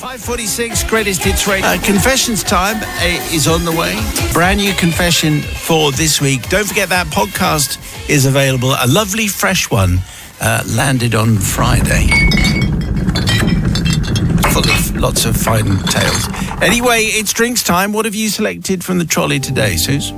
5:46, greatest hits radio. Confessions time is on the way. Brand new confession for this week. Don't forget that podcast is available. A lovely fresh one landed on Friday. Full of lots of fine tales. Anyway, it's drinks time. What have you selected from the trolley today, Suze?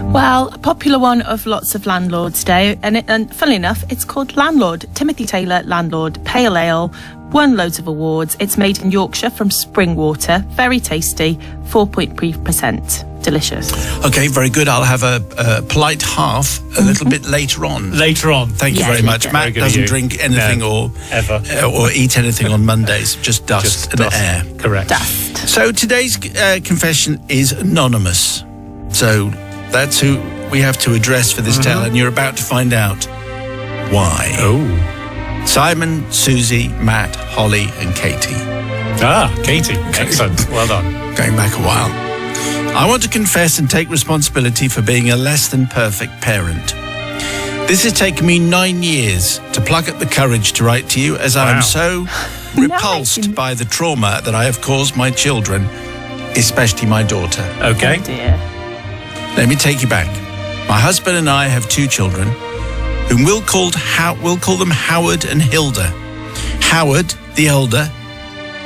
Well, a popular one of lots of landlords today, and funnily enough, it's called Landlord. Timothy Taylor Landlord Pale Ale. Won loads of awards. It's made in Yorkshire from spring water. Very tasty. 4.3%. Delicious. Okay, very good. I'll have a polite half a little bit later on. Thank you very much. Matt doesn't drink anything or eat anything on Mondays. Just dust and air. Correct. Dust. So today's confession is anonymous. So that's who we have to address for this tale, and you're about to find out why. Oh. Simon, Susie, Matt, Holly, and Katie. Katie. Excellent. Well done. Going back a while. I want to confess and take responsibility for being a less than perfect parent. This has taken me 9 years to pluck up the courage to write to you, as I am so repulsed by the trauma that I have caused my children, especially my daughter. Okay. Oh dear. Let me take you back. My husband and I have 2 children, whom we'll call them Howard and Hilda. Howard, the elder,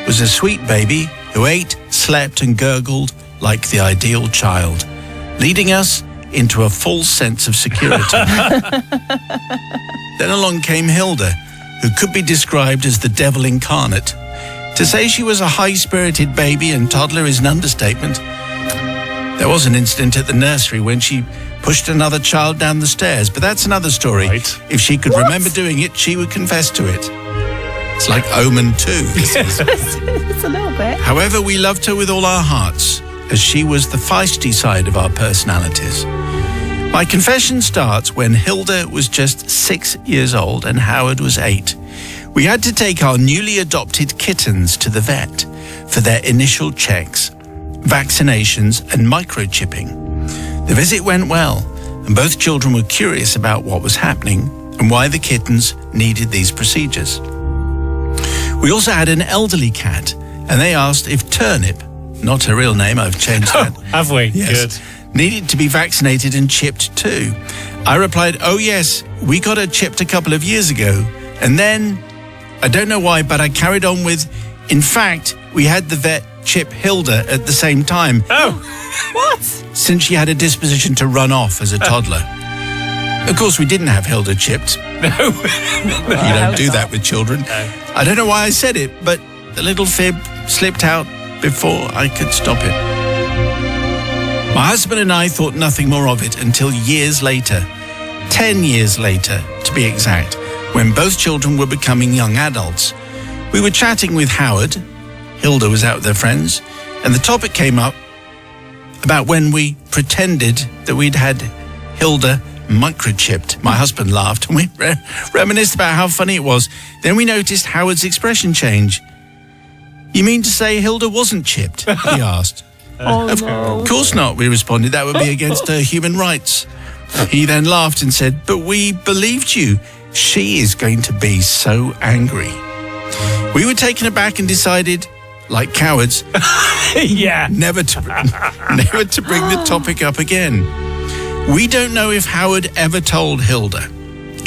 was a sweet baby who ate, slept and gurgled like the ideal child, leading us into a false sense of security. Then along came Hilda, who could be described as the devil incarnate. To say she was a high-spirited baby and toddler is an understatement. There was an incident at the nursery when she pushed another child down the stairs, but that's another story. Right. If she could remember doing it, she would confess to it. It's like Omen 2. This is. It's a little bit. However, we loved her with all our hearts, as she was the feisty side of our personalities. My confession starts when Hilda was just 6 years old and Howard was 8. We had to take our newly adopted kittens to the vet for their initial checks, vaccinations and microchipping. The visit went well, and both children were curious about what was happening and why the kittens needed these procedures. We also had an elderly cat, and they asked if Turnip, not her real name, I've changed that. Have we? Yes, Good. needed to be vaccinated and chipped too. I replied, oh yes, we got her chipped a couple of years ago. And then, I don't know why, but I carried on with, in fact, we had the vet chip Hilda at the same time. Oh. What? Since she had a disposition to run off as a toddler. Of course, we didn't have Hilda chipped. No. You don't do that with children. No. I don't know why I said it, but the little fib slipped out before I could stop it. My husband and I thought nothing more of it until years later, 10 years later to be exact, when both children were becoming young adults. We were chatting with Howard, Hilda was out with her friends, and the topic came up about when we pretended that we'd had Hilda microchipped. My husband laughed and we reminisced about how funny it was. Then we noticed Howard's expression change. You mean to say Hilda wasn't chipped? He asked. Of course not, we responded. That would be against her human rights. He then laughed and said, but we believed you. She is going to be so angry. We were taken aback and decided, like cowards, never to bring the topic up again. We don't know if Howard ever told Hilda.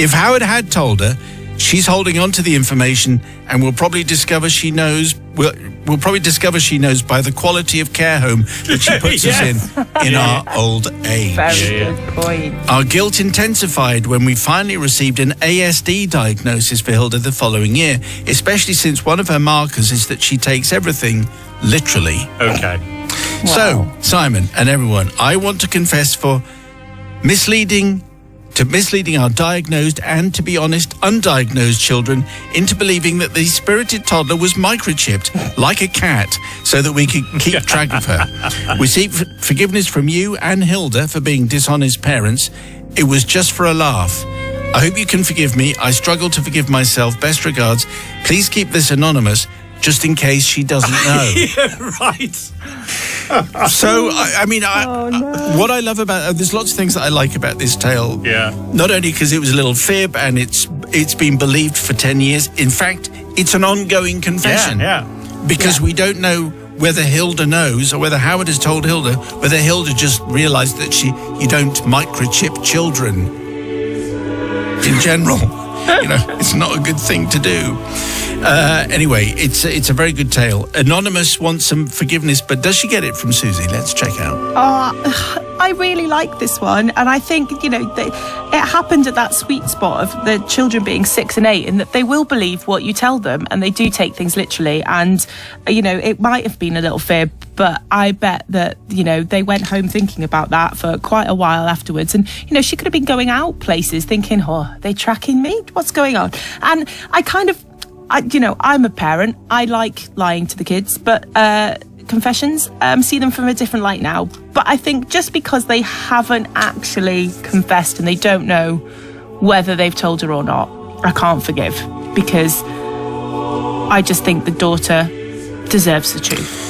If Howard had told her, she's holding on to the information and will probably discover she knows. We'll probably discover she knows by the quality of care home that she puts us in our old age. Very good point. Our guilt intensified when we finally received an ASD diagnosis for Hilda the following year, especially since one of her markers is that she takes everything literally. Okay. Wow. So, Simon and everyone, I want to confess for misleading our diagnosed and, to be honest, undiagnosed children into believing that the spirited toddler was microchipped like a cat so that we could keep track of her. We seek forgiveness from you and Hilda for being dishonest parents. It was just for a laugh. I hope you can forgive me. I struggle to forgive myself. Best regards. Please keep this anonymous, just in case she doesn't know. Right. So, what I love about there's lots of things that I like about this tale. Yeah. Not only because it was a little fib and it's been believed for 10 years. In fact, it's an ongoing confession. Yeah. because we don't know whether Hilda knows or whether Howard has told Hilda, whether Hilda just realised that you don't microchip children in general. It's not a good thing to do. Anyway, it's a very good tale. Anonymous wants some forgiveness, but does she get it from Susie? Let's check out. I really like this one, and I think it happened at that sweet spot of the children being 6 and 8, and that they will believe what you tell them, and they do take things literally. And it might have been a little fib, but I bet that they went home thinking about that for quite a while afterwards. And she could have been going out places thinking, "Oh, are they tracking me? What's going on?" And I'm a parent. I like lying to the kids, but confessions, see them from a different light now. But I think just because they haven't actually confessed and they don't know whether they've told her or not, I can't forgive, because I just think the daughter deserves the truth.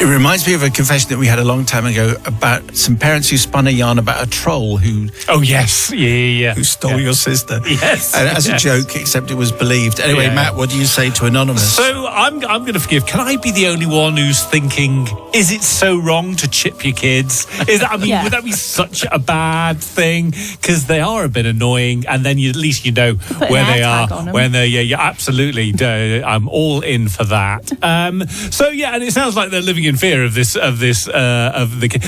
It reminds me of a confession that we had a long time ago about some parents who spun a yarn about a troll who... Oh, yes. Yeah. Who stole your sister. Yes. And as a joke, except it was believed. Anyway, Matt, what do you say to Anonymous? So I'm going to forgive. Can I be the only one who's thinking, is it so wrong to chip your kids? Would that be such a bad thing? Because they are a bit annoying, and then at least you know where they are. When they're, absolutely. I'm all in for that. And it sounds like they're living in fear of this of the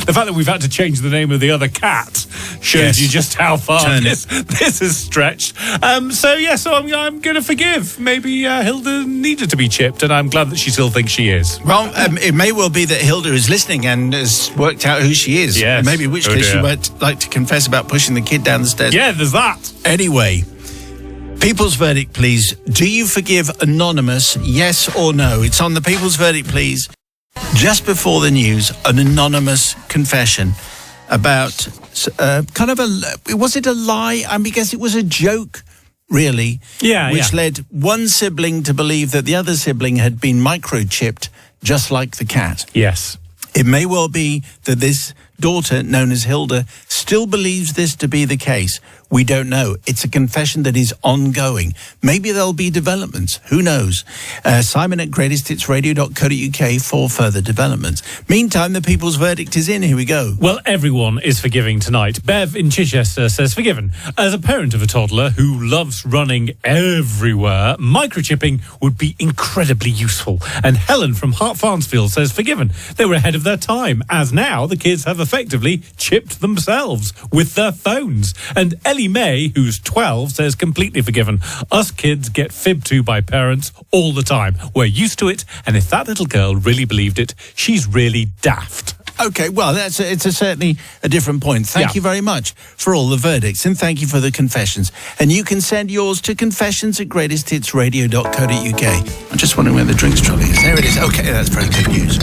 fact that we've had to change the name of the other cat shows you just how far this has stretched. So I'm going to forgive. Maybe Hilda needed to be chipped, and I'm glad that she still thinks she is. Well, it may well be that Hilda is listening and has worked out who she is. Yes. Maybe in which case she might like to confess about pushing the kid down the stairs. Yeah, there's that. Anyway, People's Verdict, please. Do you forgive Anonymous, yes or no? It's on the People's Verdict, please. Just before the news, an anonymous confession about was it a lie? I guess it was a joke, really. Which led one sibling to believe that the other sibling had been microchipped, just like the cat. Yes. It may well be that this daughter, known as Hilda, still believes this to be the case. We don't know. It's a confession that is ongoing. Maybe there'll be developments. Who knows? Simon at greatesthitsradio.co.uk for further developments. Meantime, the People's Verdict is in. Here we go. Well, everyone is forgiving tonight. Bev in Chichester says, forgiven. As a parent of a toddler who loves running everywhere, microchipping would be incredibly useful. And Helen from Hart Farnsfield says, forgiven. They were ahead of their time, as now the kids have effectively chipped themselves with their phones. And Ellie May, who's 12, says completely forgiven. Us kids get fibbed to by parents all the time. We're used to it, and if that little girl really believed it, she's really daft. Okay, well, it's certainly a different point. Thank you very much for all the verdicts, and thank you for the confessions. And you can send yours to confessions@greatesthitsradio.co.uk. I'm just wondering where the drinks trolley is. There it is. Okay, that's very good news.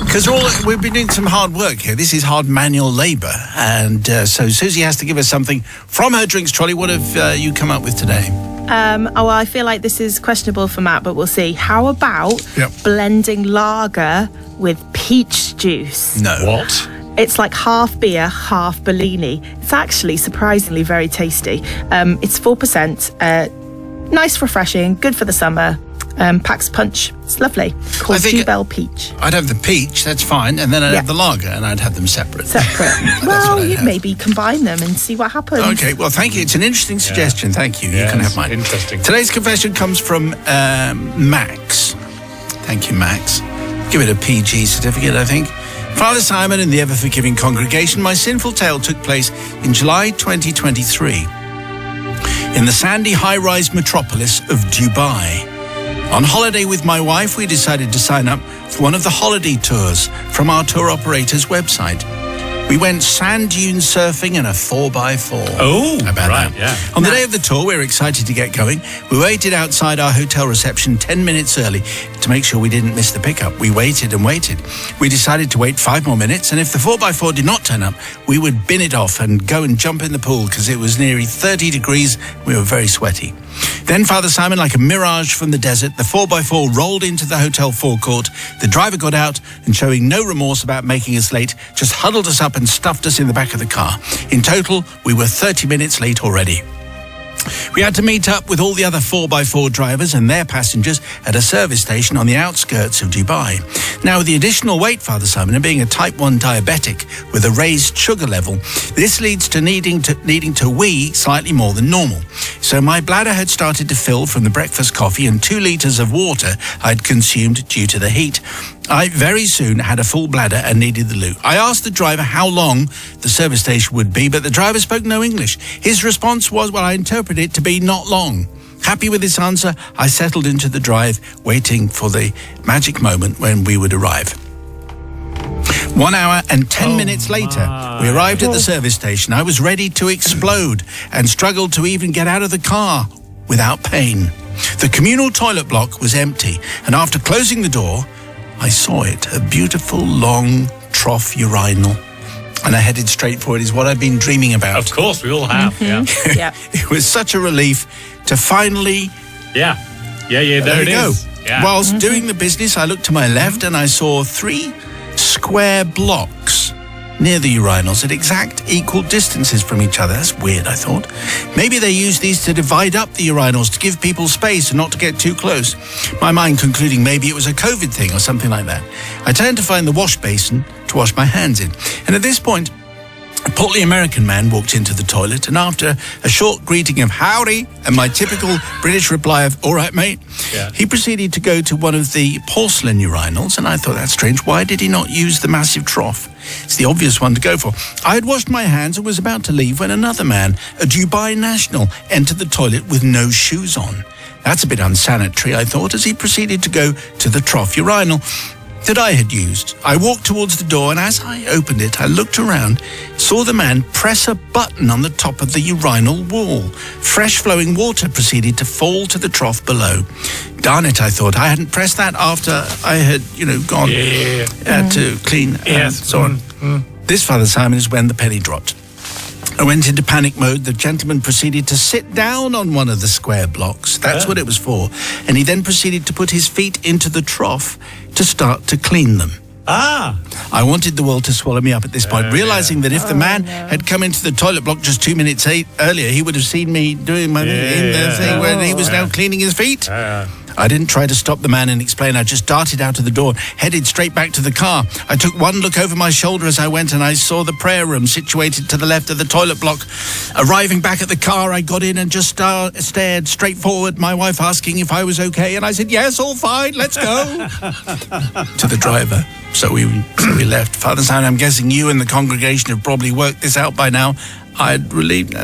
Because we've been doing some hard work here. This is hard manual labour. And so Susie has to give us something from her drinks trolley. What have you come up with today? I feel like this is questionable for Matt, but we'll see. How about blending lager with peach juice? No. What? It's like half beer, half Bellini. It's actually surprisingly very tasty. It's 4%. Nice, refreshing, good for the summer. Packs punch. It's lovely. Called Jubel Peach. I'd have the peach, that's fine, and then I'd have the lager, and I'd have them separate. Well, you maybe combine them and see what happens. Okay, well, thank you. It's an interesting suggestion. Thank you. You can have mine. Interesting. Today's confession comes from Max. Thank you, Max. Give it a PG certificate, I think. Father Simon and the ever-forgiving congregation, my sinful tale took place in July 2023 in the sandy high-rise metropolis of Dubai. On holiday with my wife, we decided to sign up for one of the holiday tours from our tour operator's website. We went sand dune surfing in a 4x4. Oh, how about right, that? Yeah. On the day of the tour, we were excited to get going. We waited outside our hotel reception 10 minutes early to make sure we didn't miss the pickup. We waited and waited. We decided to wait 5 more minutes, and if the 4x4 did not turn up, we would bin it off and go and jump in the pool because it was nearly 30 degrees. We were very sweaty. Then Father Simon, like a mirage from the desert, the 4x4 rolled into the hotel forecourt. The driver got out and, showing no remorse about making us late, just huddled us up and stuffed us in the back of the car. In total, we were 30 minutes late already. We had to meet up with all the other 4x4 drivers and their passengers at a service station on the outskirts of Dubai. Now, with the additional weight, Father Simon, and being a type 1 diabetic with a raised sugar level, this leads to needing to wee slightly more than normal. So my bladder had started to fill from the breakfast coffee and 2 litres of water I'd consumed due to the heat. I very soon had a full bladder and needed the loo. I asked the driver how long the service station would be, but the driver spoke no English. His response was, well, I interpreted it to be not long. Happy with this answer, I settled into the drive, waiting for the magic moment when we would arrive. 1 hour and 10 minutes later, we arrived at the service station. I was ready to explode and struggled to even get out of the car without pain. The communal toilet block was empty, and after closing the door, I saw it, a beautiful, long trough urinal. And I headed straight for it, is what I've been dreaming about. Of course, we all have. Mm-hmm. Yeah. It was such a relief to finally... Yeah, there it is. Yeah. Whilst doing the business, I looked to my left and I saw 3 square blocks near the urinals at exact equal distances from each other. That's weird, I thought. Maybe they use these to divide up the urinals to give people space and not to get too close. My mind concluding maybe it was a COVID thing or something like that. I turned to find the wash basin to wash my hands in. And at this point, a portly American man walked into the toilet, and after a short greeting of howdy and my typical British reply of all right, mate, he proceeded to go to one of the porcelain urinals, and I thought, that's strange. Why did he not use the massive trough? It's the obvious one to go for. I had washed my hands and was about to leave when another man, a Dubai national, entered the toilet with no shoes on. That's a bit unsanitary, I thought, as he proceeded to go to the trough urinal that I had used. I walked towards the door, and as I opened it, I looked around, saw the man press a button on the top of the urinal wall. Fresh flowing water proceeded to fall to the trough below. Darn it, I thought. I hadn't pressed that after I had, gone to clean and so on. This, Father Simon, is when the penny dropped. I went into panic mode. The gentleman proceeded to sit down on one of the square blocks. That's what it was for. And he then proceeded to put his feet into the trough to start to clean them. I wanted the world to swallow me up at this point, realizing that if the man had come into the toilet block just 2 minutes earlier, he would have seen me doing my thing where he was now cleaning his feet. I didn't try to stop the man and explain. I just darted out of the door, headed straight back to the car. I took one look over my shoulder as I went, and I saw the prayer room situated to the left of the toilet block. Arriving back at the car, I got in and just stared straight forward, my wife asking if I was okay, and I said, yes, all fine, let's go. To the driver. So we left. Father Simon, I'm guessing you and the congregation have probably worked this out by now. I'd relieved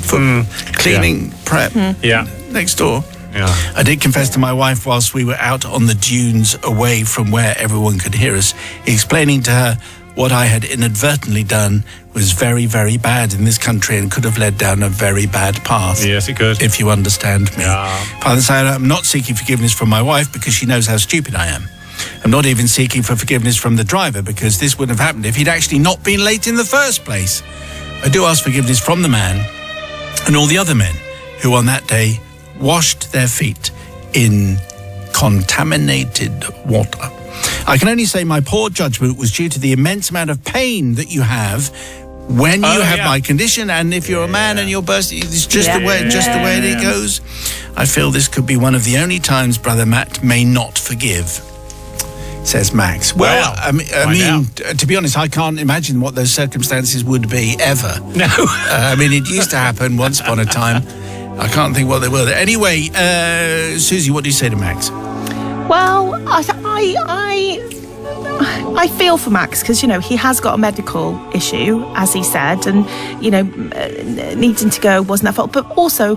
for cleaning prep next door. I did confess to my wife whilst we were out on the dunes away from where everyone could hear us, explaining to her what I had inadvertently done was very, very bad in this country and could have led down a very bad path. Yes, it could. If you understand me. Father Simon, I'm not seeking forgiveness from my wife because she knows how stupid I am. I'm not even seeking for forgiveness from the driver because this wouldn't have happened if he'd actually not been late in the first place. I do ask forgiveness from the man and all the other men who on that day washed their feet in contaminated water. I can only say my poor judgment was due to the immense amount of pain that you have when you have my condition, and if you're a man and you're bursting, it's just the way it goes. I feel this could be one of the only times Brother Matt may not forgive, says Max. Well, I mean, to be honest, I can't imagine what those circumstances would be ever. No. I mean, it used to happen once upon a time. I can't think what they were. Anyway, Susie, what do you say to Max? Well, I feel for Max because, he has got a medical issue, as he said, and, needing to go wasn't their fault. But also,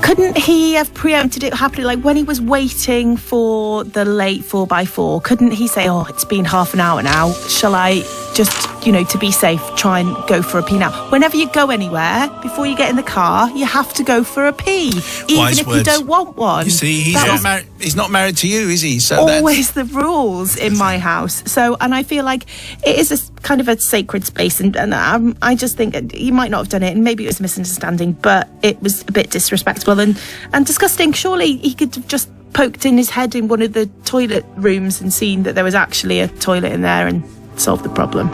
couldn't he have preempted it happening? Like when he was waiting for the late 4x4, couldn't he say, it's been half an hour now. Shall I just, to be safe, try and go for a pee now? Whenever you go anywhere, before you get in the car, you have to go for a pee, even Wise if words. you don't want one. You see, he's not married to you, is he? So always the rules in my house. So, and I feel like it is a kind of a sacred space, and I just think he might not have done it, and maybe it was a misunderstanding, but it was a bit disrespectful and disgusting. Surely he could have just poked in his head in one of the toilet rooms and seen that there was actually a toilet in there and solved the problem.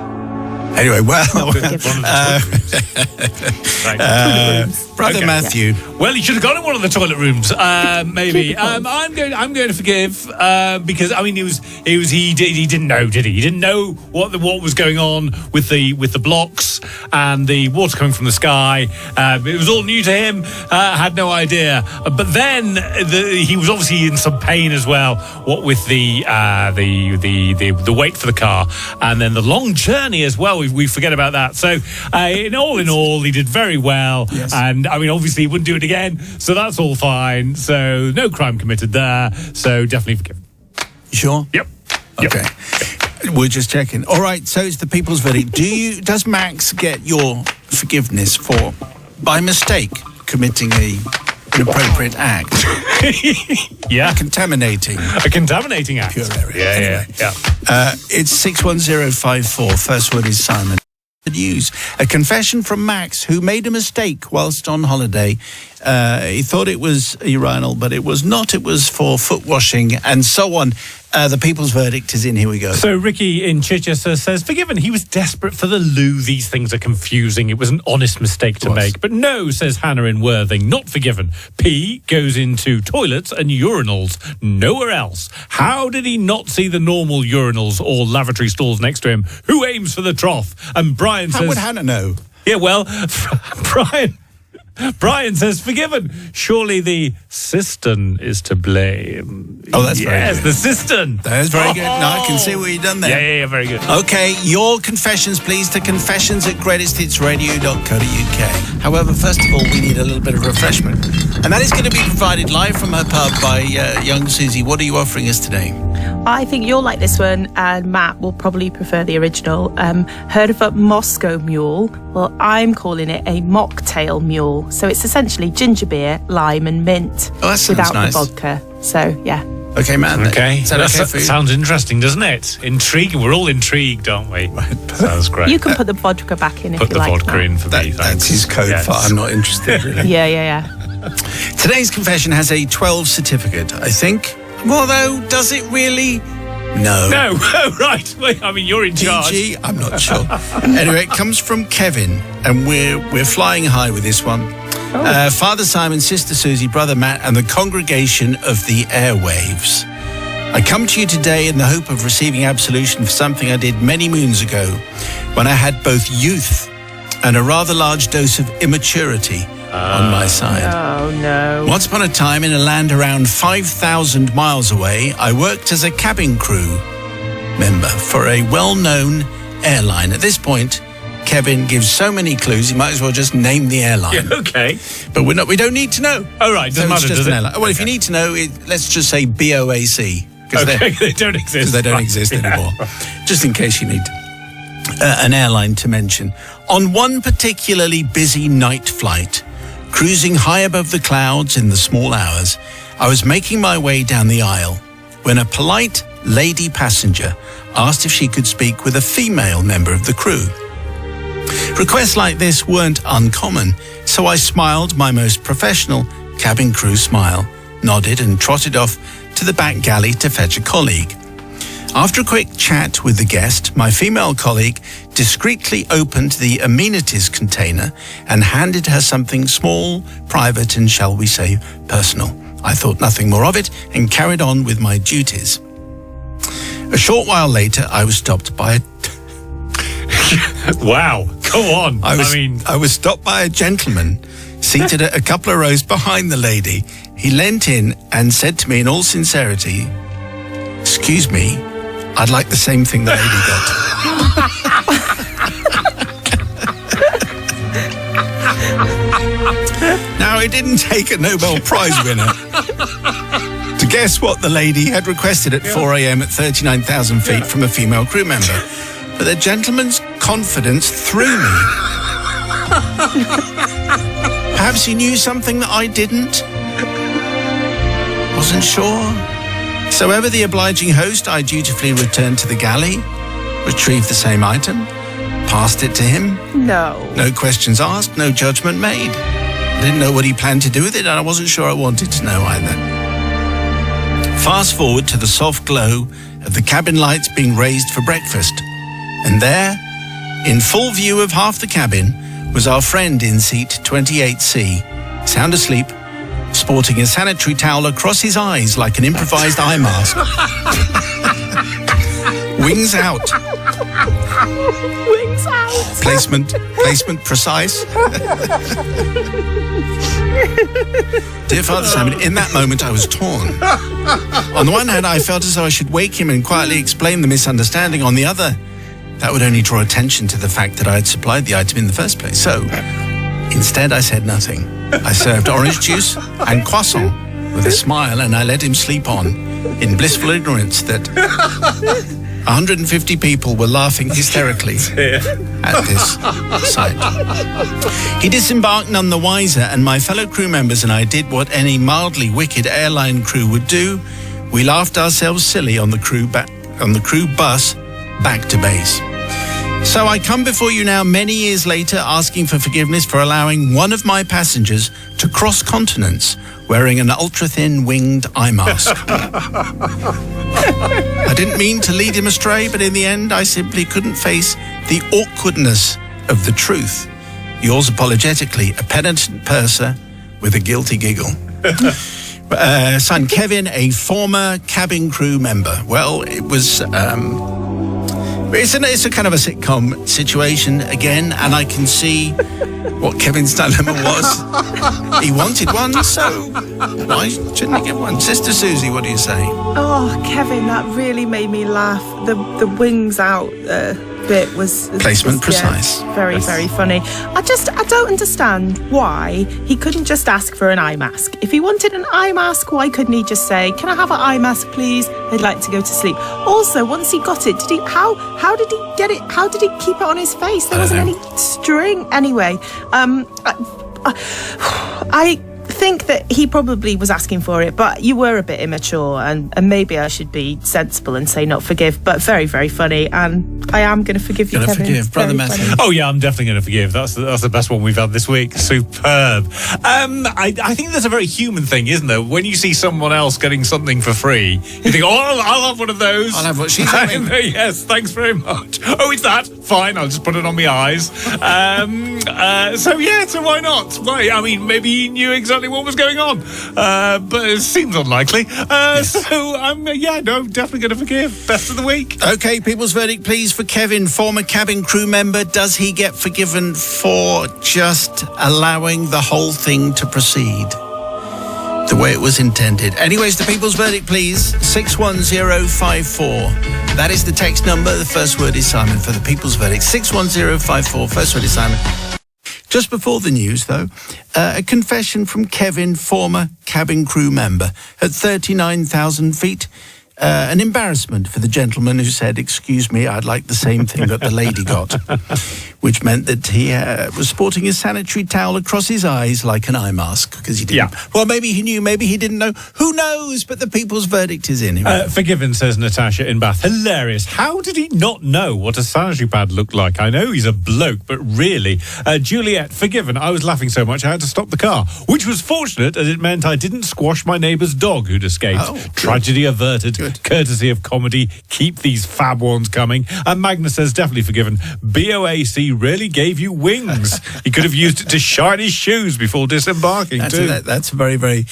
Anyway, well, Brother Matthew. Well, he should have gone in one of the toilet rooms. Maybe. I'm going to forgive because I mean he didn't know, did he? He didn't know what was going on with the blocks and the water coming from the sky. It was all new to him. Had no idea. But then he was obviously in some pain as well. What with the wait for the car and then the long journey as well. We forget about that. So in all, he did very well. Yes. And I mean, obviously, he wouldn't do it again. So that's all fine. So no crime committed there. So definitely forgiven. You sure? Yep. Okay. We're just checking. All right. So it's the people's verdict. Does Max get your forgiveness for, by mistake, committing an inappropriate act? Yeah. Contaminating. A contaminating act. Pure area. Yeah. It's 61054. First word is Simon. News. A confession from Max, who made a mistake whilst on holiday. He thought it was urinal, but it was not. It was for foot washing and so on. The people's verdict is in. Here we go. So Ricky in Chichester says, forgiven. He was desperate for the loo. These things are confusing. It was an honest mistake to make. But no, says Hannah in Worthing, not forgiven. P goes into toilets and urinals, nowhere else. How did he not see the normal urinals or lavatory stalls next to him? Who aims for the trough? And Brian says... How would Hannah know? Yeah, well, Brian says, forgiven. Surely the cistern is to blame. Oh, that's very good. Yes, the cistern. That's very good. No, I can see what you've done there. Yeah, very good. Okay, your confessions, please, to confessions@greatesthitsradio.co.uk. However, first of all, we need a little bit of refreshment. And that is going to be provided live from her pub by young Susie. What are you offering us today? I think you'll like this one, and Matt will probably prefer the original. Heard of a Moscow Mule? Well, I'm calling it a mocktail mule. So it's essentially ginger beer, lime and mint without nice. the vodka. So, yeah. Okay, Matt. Okay. Is that okay for you? Sounds interesting, doesn't it? Intriguing. We're all intrigued, aren't we? Sounds great. You can put the vodka back in if Put you the like. vodka in for me. That's his code for I'm not interested, really. Yeah. Today's confession has a 12 certificate, I think. Although, does it really? No. No, right. Wait, I mean, you're in charge. PG? I'm not sure. Anyway, it comes from Kevin, and we're flying high with this one. Father Simon, Sister Susie, Brother Matt, and the congregation of the airwaves. I come to you today in the hope of receiving absolution for something I did many moons ago when I had both youth and a rather large dose of immaturity on my side. Oh, no. Once upon a time, in a land around 5,000 miles away, I worked as a cabin crew member for a well-known airline. At this point, Kevin gives so many clues, he might as well just name the airline. Yeah, okay. But we don't need to know. Oh, right. Doesn't matter, does it? Well, if you need to know, let's just say BOAC. Okay, they don't exist. Because they don't exist anymore. Just in case you need an airline to mention. On one particularly busy night flight, cruising high above the clouds in the small hours, I was making my way down the aisle when a polite lady passenger asked if she could speak with a female member of the crew. Requests like this weren't uncommon, so I smiled my most professional cabin crew smile, nodded and trotted off to the back galley to fetch a colleague. After a quick chat with the guest, my female colleague discreetly opened the amenities container and handed her something small, private, and shall we say, personal. I thought nothing more of it and carried on with my duties. A short while later, I was stopped by Wow, go on. I was stopped by a gentleman seated a couple of rows behind the lady. He leant in and said to me in all sincerity, "Excuse me, I'd like the same thing the lady got." Now, it didn't take a Nobel Prize winner to guess what the lady had requested at 4 a.m. at 39,000 feet from a female crew member. But the gentleman's confidence threw me. Perhaps he knew something that I didn't. Wasn't sure. So ever the obliging host, I dutifully returned to the galley, retrieved the same item, passed it to him. No. No questions asked, no judgment made. I didn't know what he planned to do with it, and I wasn't sure I wanted to know either. Fast forward to the soft glow of the cabin lights being raised for breakfast. And there, In full view of half the cabin was our friend in seat 28C, sound asleep, sporting a sanitary towel across his eyes like an improvised eye mask. Wings out. Wings out. Placement precise. Dear Father Simon, in that moment I was torn. On the one hand, I felt as though I should wake him and quietly explain the misunderstanding. On the other, that would only draw attention to the fact that I had supplied the item in the first place. So, instead I said nothing. I served orange juice and croissant with a smile, and I let him sleep on in blissful ignorance that 150 people were laughing hysterically at this sight. He disembarked none the wiser, and my fellow crew members and I did what any mildly wicked airline crew would do. We laughed ourselves silly on the crew bus back to base. So I come before you now many years later asking for forgiveness for allowing one of my passengers to cross continents wearing an ultra-thin winged eye mask. I didn't mean to lead him astray, but in the end I simply couldn't face the awkwardness of the truth. Yours apologetically, a penitent purser with a guilty giggle. Son Kevin, a former cabin crew member. Well, it was... It's a kind of a sitcom situation again, and I can see what Kevin's dilemma was. He wanted one, so why shouldn't he get one? Sister Susie, what do you say? Oh, Kevin, that really made me laugh. The wings out bit was Placement precise. Very, very funny. I don't understand why he couldn't just ask for an eye mask. If he wanted an eye mask, why couldn't he just say, "Can I have an eye mask, please? I'd like to go to sleep." Also, once he got it, how did he get it? How did he keep it on his face? There wasn't any string. Anyway, I think that he probably was asking for it, but you were a bit immature, and maybe I should be sensible and say not forgive, but very, very funny, and I am going to forgive you, Kevin. Forgive, Brother Matthew. Oh yeah, I'm definitely going to forgive. That's the best one we've had this week. Superb. I think there's a very human thing, isn't there? When you see someone else getting something for free, you think, "Oh, I'll have one of those. I'll have what she's having." Yes, thanks very much. Oh, it's that? Fine, I'll just put it on my eyes. So why not? Why? I mean, maybe he knew exactly what was going on, but it seems unlikely. Yes. So I'm definitely going to forgive. Best of the week. Okay, people's verdict, please, for Kevin, former cabin crew member. Does he get forgiven for just allowing the whole thing to proceed the way it was intended? Anyways, the people's verdict, please. 61054. That is the text number. The first word is Simon for the people's verdict. 61054. First word is Simon. Just before the news, though, a confession from Kevin, former cabin crew member. At 39,000 feet, an embarrassment for the gentleman who said, "Excuse me, I'd like the same thing that the lady got," which meant that he was sporting a sanitary towel across his eyes like an eye mask, because he didn't. Yeah. Well, maybe he knew, maybe he didn't know. Who knows? But the people's verdict is in him. Forgiven, says Natasha in Bath. Hilarious. How did he not know what a sanitary pad looked like? I know he's a bloke, but really. Juliet, forgiven. I was laughing so much I had to stop the car, which was fortunate as it meant I didn't squash my neighbour's dog who'd escaped. Oh, good. Tragedy averted. Good. Courtesy of comedy. Keep these fab ones coming. And Magnus says, definitely forgiven. BOAC really gave you wings. He could have used it to shine his shoes before disembarking, That's a very, very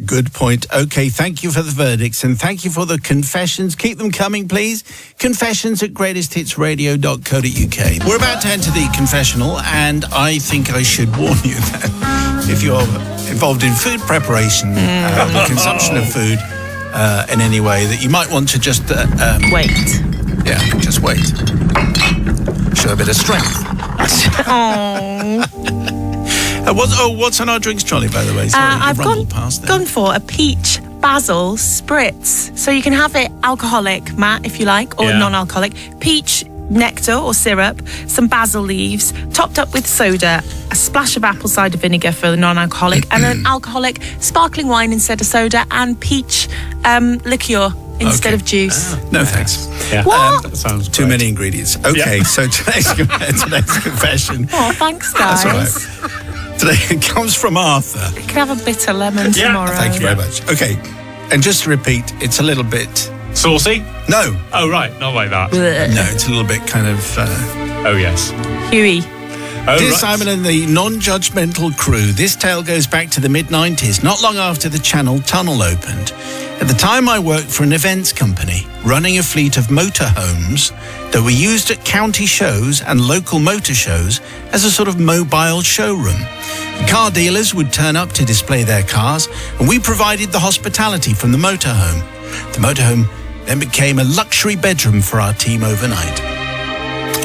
good point. Okay, thank you for the verdicts, and thank you for the confessions. Keep them coming, please. Confessions at greatesthitsradio.co.uk. We're about to enter the confessional, and I think I should warn you that if you're involved in food preparation, the consumption of food in any way, that you might want to just... Wait. Yeah, just wait. Show a bit of strength. What's on our drinks trolley, by the way? Sorry, I've gone for a peach basil spritz. So you can have it alcoholic, Matt, if you like, or non-alcoholic. Peach nectar or syrup, some basil leaves, topped up with soda, a splash of apple cider vinegar for the non-alcoholic, and an alcoholic sparkling wine instead of soda, and peach liqueur instead of juice. No, thanks. Yeah. What? That sounds Too great. many ingredients. Okay, so today's confession. Oh, thanks, guys. That's all right. Today it comes from Arthur. You can have a bitter lemon tomorrow. Thank you very much. Okay, and just to repeat, it's a little bit Saucy? No, Oh, right. Not like that. no, it's a little bit kind of... Oh, yes. Huey. Oh, Dear right. Simon and the non-judgmental crew, this tale goes back to the mid-90s, not long after the Channel Tunnel opened. At the time, I worked for an events company, running a fleet of motorhomes that were used at county shows and local motor shows as a sort of mobile showroom. Car dealers would turn up to display their cars, and we provided the hospitality from the motorhome. The motorhome then became a luxury bedroom for our team overnight.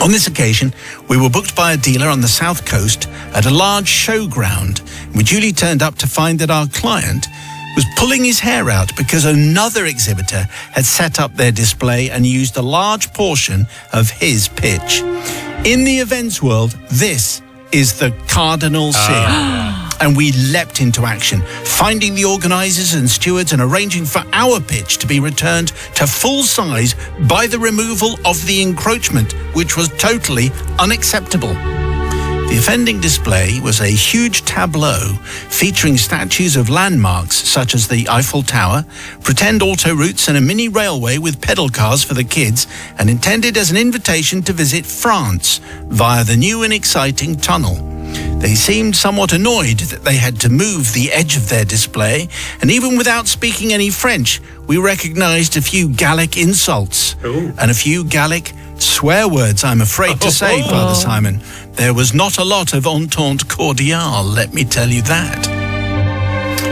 On this occasion, we were booked by a dealer on the south coast at a large showground. We duly turned up to find that our client was pulling his hair out because another exhibitor had set up their display and used a large portion of his pitch. In the events world, this is the cardinal sin. And we leapt into action, finding the organisers and stewards and arranging for our pitch to be returned to full size by the removal of the encroachment, which was totally unacceptable. The offending display was a huge tableau featuring statues of landmarks such as the Eiffel Tower, pretend autoroutes and a mini railway with pedal cars for the kids, and intended as an invitation to visit France via the new and exciting tunnel. They seemed somewhat annoyed that they had to move the edge of their display, and even without speaking any French, we recognised a few Gallic insults and a few Gallic swear words, I'm afraid to say, Father Simon. There was not a lot of entente cordiale, let me tell you that.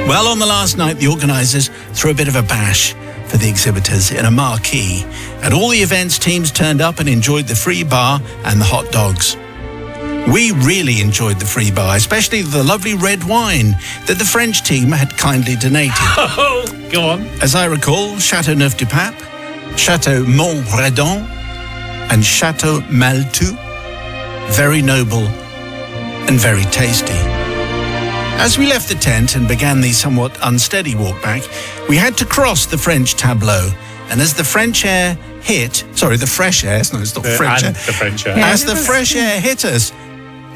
Well, on the last night, the organisers threw a bit of a bash for the exhibitors in a marquee, and all the events teams turned up and enjoyed the free bar and the hot dogs. We really enjoyed the free bar, especially the lovely red wine that the French team had kindly donated. Oh, go on. As I recall, Châteauneuf-du-Pape, Château Montredon, and Château Maltout, very noble and very tasty. As we left the tent and began the somewhat unsteady walk back, we had to cross the French tableau. And as the fresh air hit us, The fresh air. as the fresh air hit us,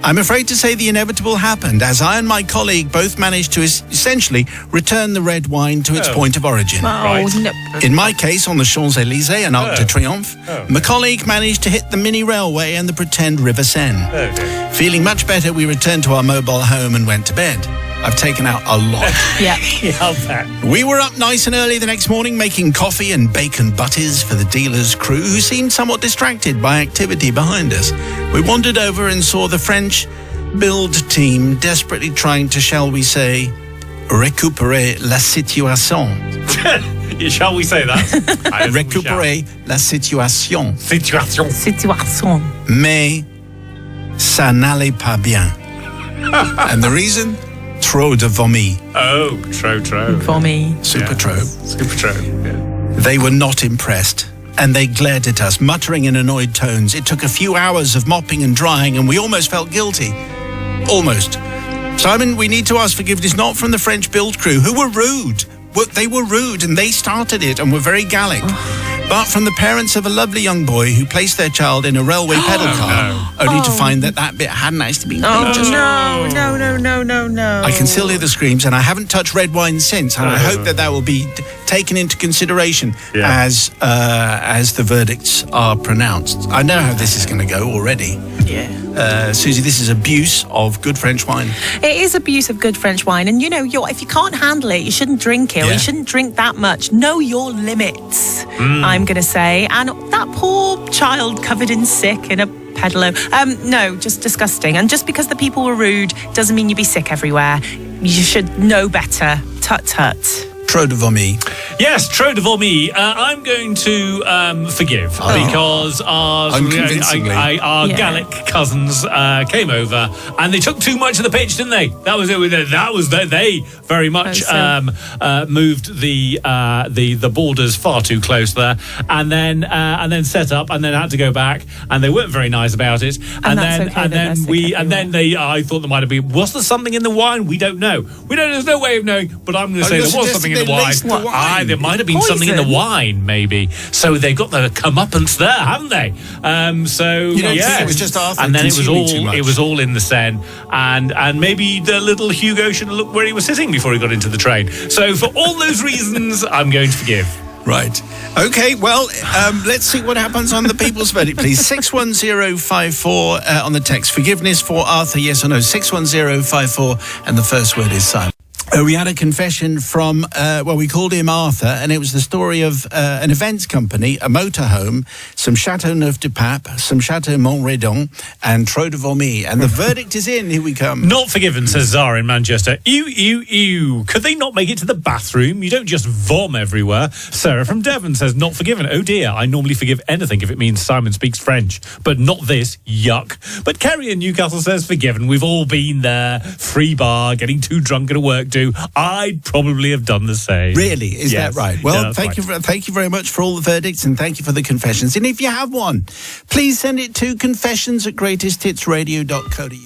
I'm afraid to say the inevitable happened, as I and my colleague both managed to essentially return the red wine to its point of origin. Right. No. In my case, on the Champs-Élysées and Arc de Triomphe, my colleague managed to hit the mini railway and the pretend River Seine. Oh, dear. Feeling much better, we returned to our mobile home and went to bed. I've taken out a lot. Yeah. Yeah, I'll bet. We were up nice and early the next morning making coffee and bacon butties for the dealer's crew, who seemed somewhat distracted by activity behind us. We wandered over and saw the French build team desperately trying to, shall we say, récupérer la situation. Shall we say that? I don't think we shall. Récupérer la situation. Situation. Mais ça n'allait pas bien. And the reason? Trop de vomi. Oh, true. For me. Super trop. Super true. Yeah. They were not impressed, and they glared at us, muttering in annoyed tones. It took a few hours of mopping and drying, and we almost felt guilty. Almost. Simon, we need to ask forgiveness not from the French build crew, who were rude. They were rude, and they started it, and were very Gallic. But from the parents of a lovely young boy who placed their child in a railway pedal car, only to find that bit hadn't actually been cleaned. Just- No. I can still hear the screams, and I haven't touched red wine since. And I hope that will be taken into consideration as the verdicts are pronounced. I know how this is going to go already. Yeah. Susie, this is abuse of good French wine. It is abuse of good French wine. And, if you can't handle it, you shouldn't drink it. Or Yeah. you shouldn't drink that much. Know your limits, I'm going to say. And that poor child covered in sick in a pedalo. No, just disgusting. And just because the people were rude doesn't mean you be sick everywhere. You should know better. Tut. Trop de vomi. Yes, trop de vomi. I'm going to forgive because our Unconvincingly. our Gallic cousins came over and they took too much of the pitch, didn't they? That was it. They very much moved the borders far too close there, and then set up and then had to go back, and they weren't very nice about it. And then I thought there might have been. Was there something in the wine? We don't know. There's no way of knowing. But I'm going to say there was something in the wine. There might have been something in the wine, maybe. So they've got the comeuppance there, haven't they? So You don't think it was just Arthur and then consuming too much? it was all in the Seine, and maybe the little Hugo should have looked where he was sitting before he got into the train. So for all those reasons, I'm going to forgive. Right. Okay, well, let's see what happens on the People's Verdict, please. 61054 on the text. Forgiveness for Arthur, yes or no? 61054, and the first word is silent. We had a confession from, we called him Arthur, and it was the story of an events company, a motorhome, some Chateau Neuf de Pape, some Chateau Montredon, and Trop de Vomi. And the verdict is in. Here we come. Not forgiven, says Zara in Manchester. Ew. Could they not make it to the bathroom? You don't just vom everywhere. Sarah from Devon says, not forgiven. Oh dear, I normally forgive anything if it means Simon speaks French, but not this. Yuck. But Kerry in Newcastle says, forgiven. We've all been there. Free bar, getting too drunk at a work do. I'd probably have done the same. Really? Is that right? Well, thank you very much for all the verdicts, and thank you for the confessions. And if you have one, please send it to confessions@greatesthitsradio.co.uk.